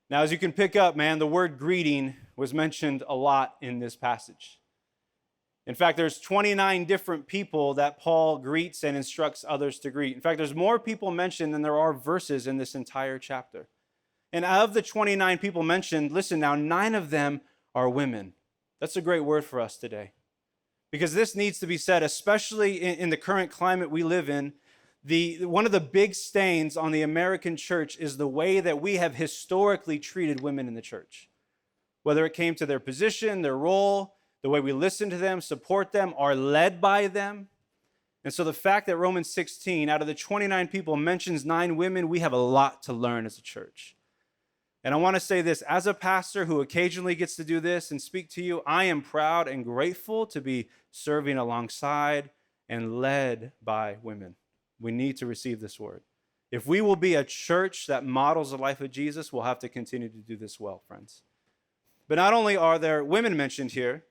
Now, as you can pick up, man, the word greeting was mentioned a lot in this passage. In fact, there's 29 different people that Paul greets and instructs others to greet. In fact, there's more people mentioned than there are verses in this entire chapter. And of the 29 people mentioned, listen now, 9 of them are women. That's a great word for us today. Because this needs to be said, especially in the current climate we live in. One of the big stains on the American church is the way that we have historically treated women in the church. Whether it came to their position, their role, the way we listen to them, support them, are led by them. And so the fact that Romans 16, out of the 29 people, mentions 9 women, we have a lot to learn as a church. And I want to say this, as a pastor who occasionally gets to do this and speak to you, I am proud and grateful to be serving alongside and led by women. We need to receive this word. If we will be a church that models the life of Jesus, we'll have to continue to do this well, friends. But not only are there women mentioned here,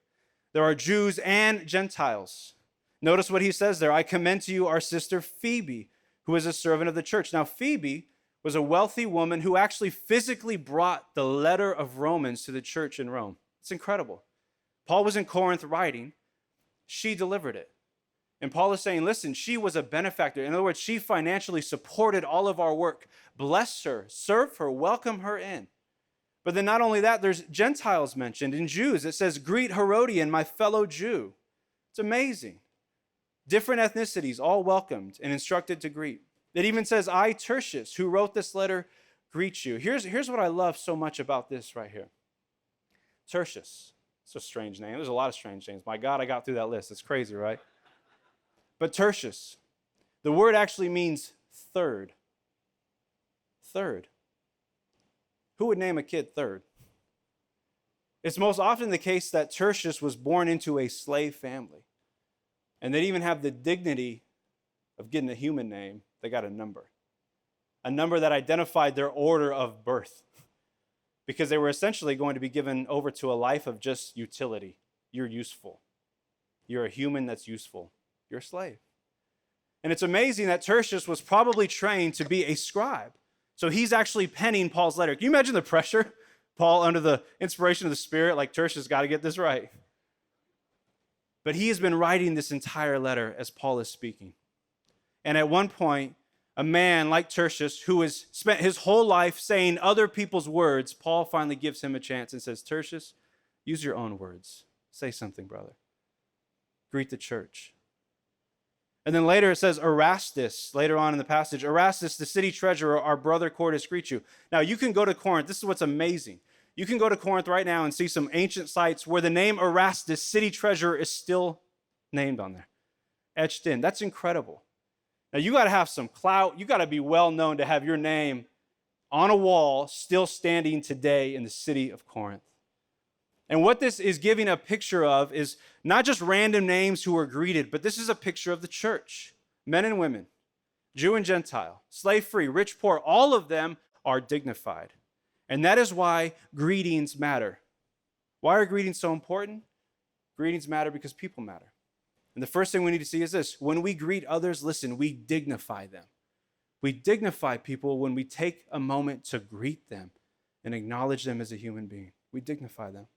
there are Jews and Gentiles. Notice what he says there. I commend to you our sister Phoebe, who is a servant of the church. Now, Phoebe was a wealthy woman who actually physically brought the letter of Romans to the church in Rome. It's incredible. Paul was in Corinth writing. She delivered it. And Paul is saying, listen, she was a benefactor. In other words, she financially supported all of our work. Bless her, serve her, welcome her in. But then not only that, there's Gentiles mentioned. In Jews, it says, greet Herodian, my fellow Jew. It's amazing. Different ethnicities, all welcomed and instructed to greet. It even says, I, Tertius, who wrote this letter, greet you. Here's what I love so much about this right here. Tertius. It's a strange name. There's a lot of strange names. My God, I got through that list. It's crazy, right? But Tertius, the word actually means third. Third. Who would name a kid third? It's most often the case that Tertius was born into a slave family. And they didn't even have the dignity of getting a human name. They got a number that identified their order of birth, because they were essentially going to be given over to a life of just utility. You're useful. You're a human that's useful. You're a slave. And it's amazing that Tertius was probably trained to be a scribe. So he's actually penning Paul's letter. Can you imagine the pressure? Paul, under the inspiration of the Spirit, like Tertius, got to get this right. But he has been writing this entire letter as Paul is speaking. And at one point, a man like Tertius, who has spent his whole life saying other people's words, Paul finally gives him a chance and says, Tertius, use your own words. Say something, brother. Greet the church. And then later it says, Erastus, later on in the passage, Erastus, the city treasurer, our brother Quartus, greet you. Now, you can go to Corinth. This is what's amazing. You can go to Corinth right now and see some ancient sites where the name Erastus, city treasurer, is still named on there, etched in. That's incredible. Now, you got to have some clout. You got to be well known to have your name on a wall still standing today in the city of Corinth. And what this is giving a picture of is not just random names who are greeted, but this is a picture of the church. Men and women, Jew and Gentile, slave-free, rich, poor, all of them are dignified. And that is why greetings matter. Why are greetings so important? Greetings matter because people matter. And the first thing we need to see is this. When we greet others, listen, we dignify them. We dignify people when we take a moment to greet them and acknowledge them as a human being. We dignify them.